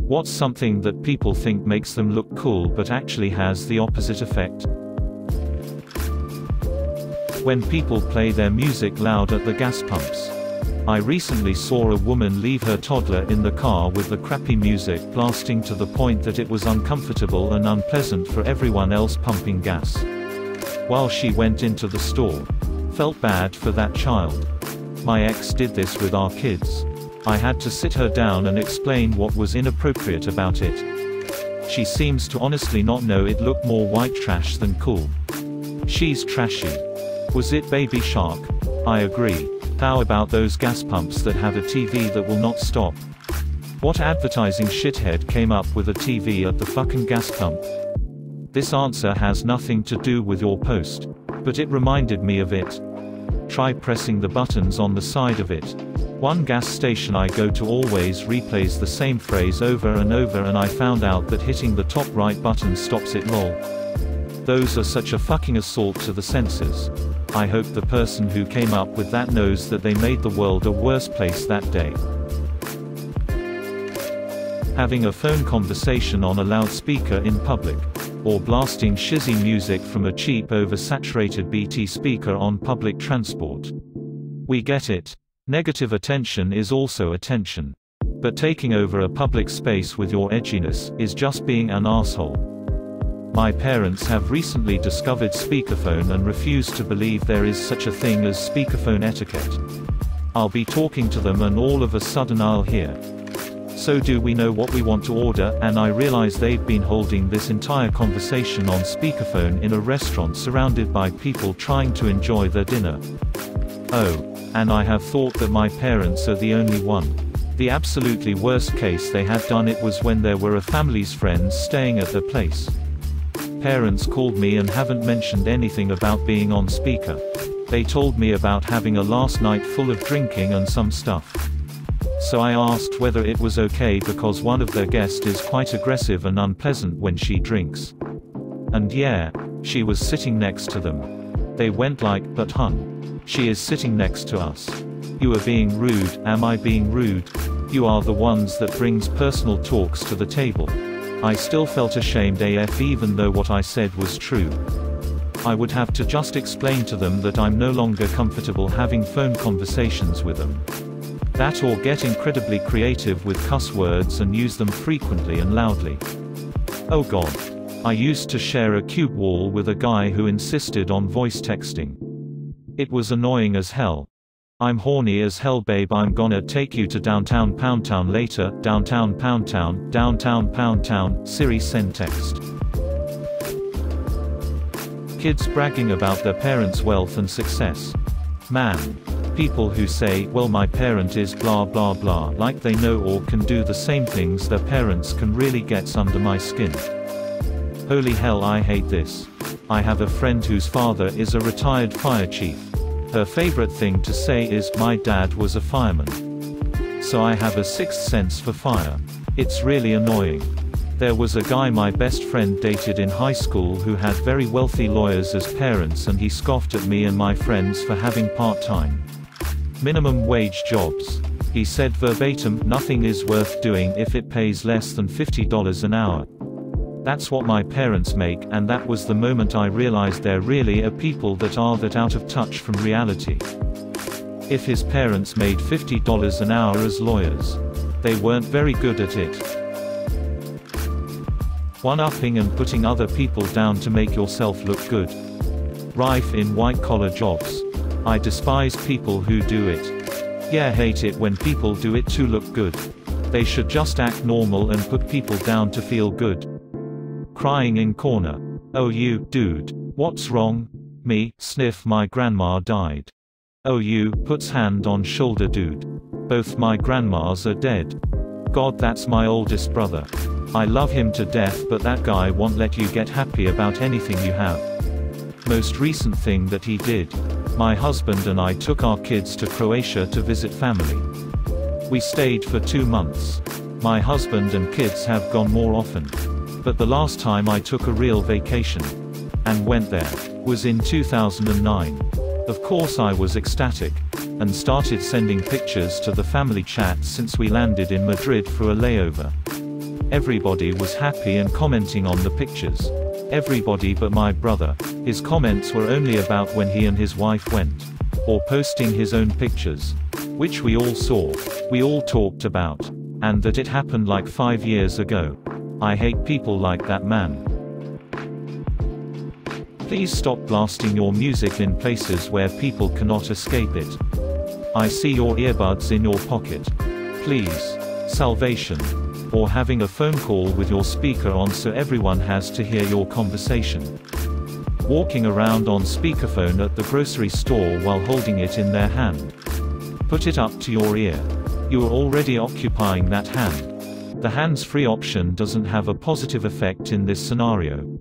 What's something that people think makes them look cool but actually has the opposite effect? When people play their music loud at the gas pumps. I recently saw a woman leave her toddler in the car with the crappy music blasting to the point that it was uncomfortable and unpleasant for everyone else pumping gas. While she went into the store. Felt bad for that child. My ex did this with our kids. I had to sit her down and explain what was inappropriate about it. She seems to honestly not know it looked more white trash than cool. She's trashy. Was it Baby Shark? I agree. How about those gas pumps that have a TV that will not stop? What advertising shithead came up with a TV at the fucking gas pump? This answer has nothing to do with your post. But it reminded me of it. Try pressing the buttons on the side of it. One gas station I go to always replays the same phrase over and over, and I found out that hitting the top right button stops it. Lol. Those are such a fucking assault to the senses. I hope the person who came up with that knows that they made the world a worse place that day. Having a phone conversation on a loudspeaker in public. Or blasting shizzy music from a cheap oversaturated BT speaker on public transport. We get it. Negative attention is also attention. But taking over a public space with your edginess is just being an asshole. My parents have recently discovered speakerphone and refuse to believe there is such a thing as speakerphone etiquette. I'll be talking to them and all of a sudden I'll hear, "So do we know what we want to order?" and I realize they've been holding this entire conversation on speakerphone in a restaurant surrounded by people trying to enjoy their dinner. Oh. And I have thought that my parents are the only one. The absolutely worst case they had done it was when there were a family's friends staying at their place. Parents called me and haven't mentioned anything about being on speaker. They told me about having a last night full of drinking and some stuff. So I asked whether it was okay because one of their guests is quite aggressive and unpleasant when she drinks. And yeah, she was sitting next to them. They went like, "But hun, she is sitting next to us. You are being rude." Am I being rude? You are the ones that brings personal talks to the table. I still felt ashamed AF even though what I said was true. I would have to just explain to them that I'm no longer comfortable having phone conversations with them. That or get incredibly creative with cuss words and use them frequently and loudly. Oh god. I used to share a cube wall with a guy who insisted on voice texting. It was annoying as hell. "I'm horny as hell babe, I'm gonna take you to downtown Pound Town later, downtown Pound Town, downtown Pound Town, Siri send text." Kids bragging about their parents' wealth and success. Man. People who say, "Well my parent is blah blah blah," like they know or can do the same things their parents can, really gets under my skin. Holy hell, I hate this. I have a friend whose father is a retired fire chief. Her favorite thing to say is, "My dad was a fireman." So I have a sixth sense for fire. It's really annoying. There was a guy my best friend dated in high school who had very wealthy lawyers as parents, and he scoffed at me and my friends for having part-time, minimum wage jobs. He said verbatim, "Nothing is worth doing if it pays less than $50 an hour." That's what my parents make, and that was the moment I realized there really are people that are that out of touch from reality. If his parents made $50 an hour as lawyers, they weren't very good at it. One-upping and putting other people down to make yourself look good. Rife in white-collar jobs. I despise people who do it. Yeah, hate it when people do it to look good. They should just act normal and put people down to feel good. Crying in corner. "Oh you, dude. What's wrong?" "Me, sniff, my grandma died." "Oh you," puts hand on shoulder, "Dude. Both my grandmas are dead." "God, that's my oldest brother. I love him to death, but that guy won't let you get happy about anything you have." Most recent thing that he did. My husband and I took our kids to Croatia to visit family. We stayed for 2 months. My husband and kids have gone more often. But the last time I took a real vacation and went there was in 2009. Of course I was ecstatic, and started sending pictures to the family chat since we landed in Madrid for a layover. Everybody was happy and commenting on the pictures. Everybody but my brother. His comments were only about when he and his wife went. Or posting his own pictures. Which we all saw. We all talked about. And that it happened like 5 years ago. I hate people like that, man. Please stop blasting your music in places where people cannot escape it. I see your earbuds in your pocket. Please. Salvation. Or having a phone call with your speaker on so everyone has to hear your conversation. Walking around on speakerphone at the grocery store while holding it in their hand. Put it up to your ear. You are already occupying that hand. The hands-free option doesn't have a positive effect in this scenario.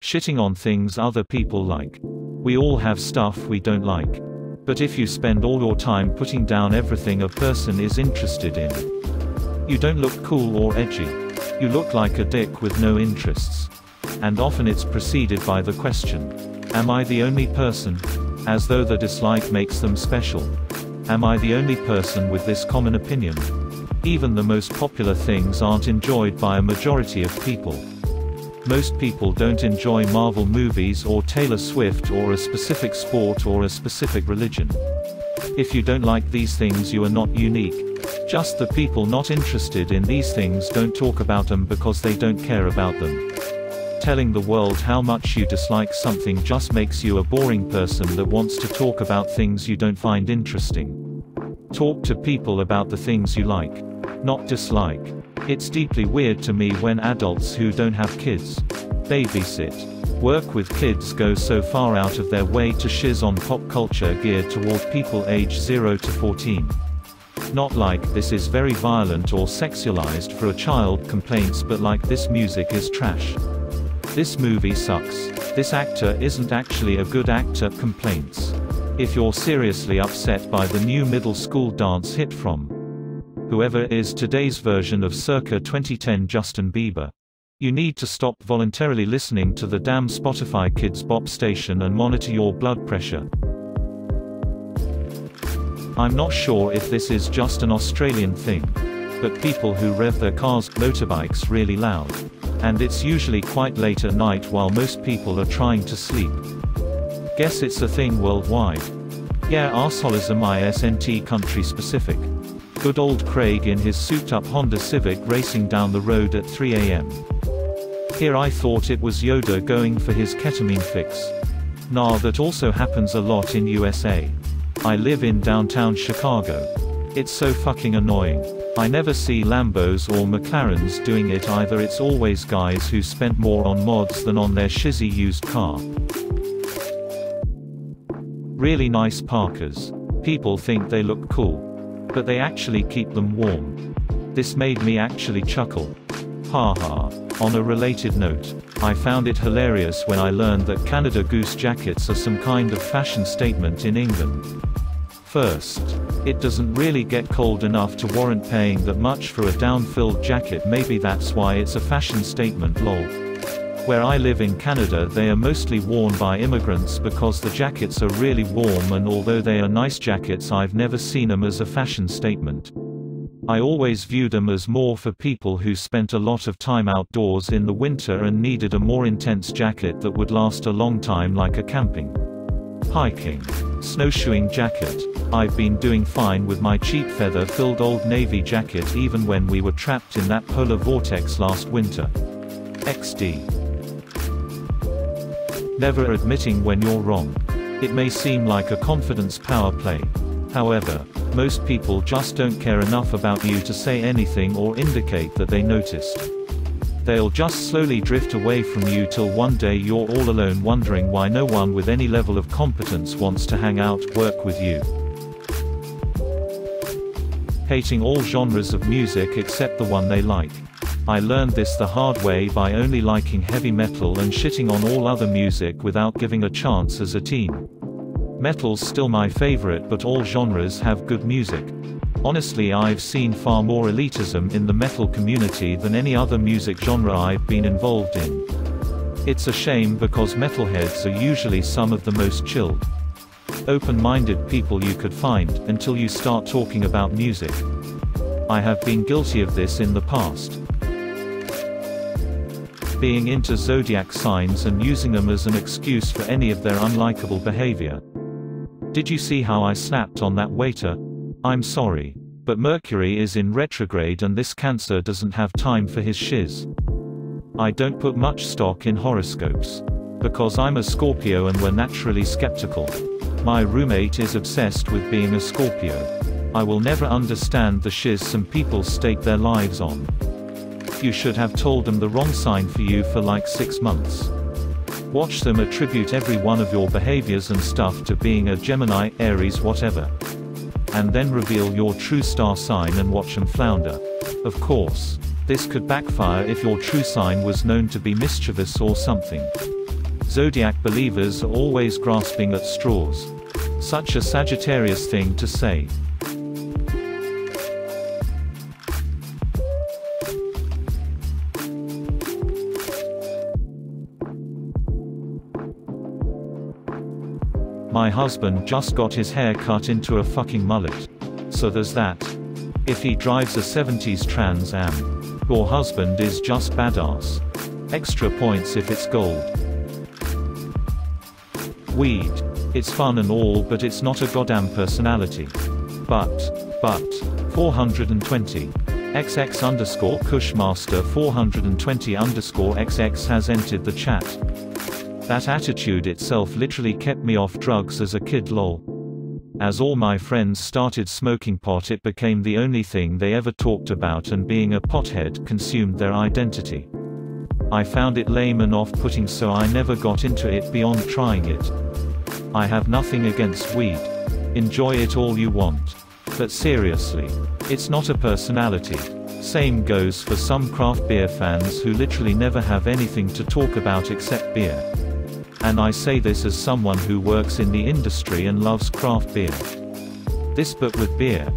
Shitting on things other people like. We all have stuff we don't like. But if you spend all your time putting down everything a person is interested in, you don't look cool or edgy. You look like a dick with no interests. And often it's preceded by the question, am I the only person? As though the dislike makes them special. Am I the only person with this common opinion? Even the most popular things aren't enjoyed by a majority of people. Most people don't enjoy Marvel movies or Taylor Swift or a specific sport or a specific religion. If you don't like these things, you are not unique. Just the people not interested in these things don't talk about them because they don't care about them. Telling the world how much you dislike something just makes you a boring person that wants to talk about things you don't find interesting. Talk to people about the things you like, not dislike. It's deeply weird to me when adults who don't have kids babysit, work with kids go so far out of their way to shiz on pop culture geared toward people aged 0 to 14. Not like this is very violent or sexualized for a child complaints, but like this music is trash. This movie sucks. This actor isn't actually a good actor complaints. If you're seriously upset by the new middle school dance hit from whoever is today's version of circa 2010 Justin Bieber, you need to stop voluntarily listening to the damn Spotify Kids Bop station and monitor your blood pressure. I'm not sure if this is just an Australian thing, but people who rev their cars, motorbikes really loud. And it's usually quite late at night while most people are trying to sleep. Guess it's a thing worldwide. Yeah, arseholism isn't country specific. Good old Craig in his souped-up Honda Civic racing down the road at 3 AM. Here I thought it was Yoda going for his ketamine fix. Nah, that also happens a lot in USA. I live in downtown Chicago. It's so fucking annoying. I never see Lambos or McLarens doing it either. It's always guys who spent more on mods than on their shizzy used car. Really nice parkas. People think they look cool, but they actually keep them warm. This made me actually chuckle. Haha. On a related note, I found it hilarious when I learned that Canada Goose jackets are some kind of fashion statement in England. First, it doesn't really get cold enough to warrant paying that much for a down-filled jacket. Maybe that's why it's a fashion statement, lol. Where I live in Canada, they are mostly worn by immigrants because the jackets are really warm, and although they are nice jackets, I've never seen them as a fashion statement. I always viewed them as more for people who spent a lot of time outdoors in the winter and needed a more intense jacket that would last a long time, like a camping, hiking, snowshoeing jacket. I've been doing fine with my cheap feather-filled Old Navy jacket even when we were trapped in that polar vortex last winter. XD. Never admitting when you're wrong. It may seem like a confidence power play. However, most people just don't care enough about you to say anything or indicate that they noticed. They'll just slowly drift away from you till one day you're all alone wondering why no one with any level of competence wants to hang out, work with you. Hating all genres of music except the one they like. I learned this the hard way by only liking heavy metal and shitting on all other music without giving a chance as a teen. Metal's still my favorite, but all genres have good music. Honestly, I've seen far more elitism in the metal community than any other music genre I've been involved in. It's a shame because metalheads are usually some of the most chilled, open-minded people you could find, until you start talking about music. I have been guilty of this in the past. Being into zodiac signs and using them as an excuse for any of their unlikable behavior. Did you see how I snapped on that waiter? I'm sorry. But Mercury is in retrograde and this Cancer doesn't have time for his shiz. I don't put much stock in horoscopes. Because I'm a Scorpio and we're naturally skeptical. My roommate is obsessed with being a Scorpio. I will never understand the shiz some people stake their lives on. You should have told them the wrong sign for you for like 6 months. Watch them attribute every one of your behaviors and stuff to being a Gemini, Aries, whatever. And then reveal your true star sign and watch them flounder. Of course. This could backfire if your true sign was known to be mischievous or something. Zodiac believers are always grasping at straws. Such a Sagittarius thing to say. My husband just got his hair cut into a fucking mullet. So there's that. If he drives a 70s Trans Am. Your husband is just badass. Extra points if it's gold. Weed. It's fun and all, but it's not a goddamn personality. But 420. XX_Cushmaster 420_XX has entered the chat. That attitude itself literally kept me off drugs as a kid, lol. As all my friends started smoking pot, it became the only thing they ever talked about, and being a pothead consumed their identity. I found it lame and off-putting, so I never got into it beyond trying it. I have nothing against weed. Enjoy it all you want. But seriously. It's not a personality. Same goes for some craft beer fans who literally never have anything to talk about except beer. And I say this as someone who works in the industry and loves craft beer. This but with beer.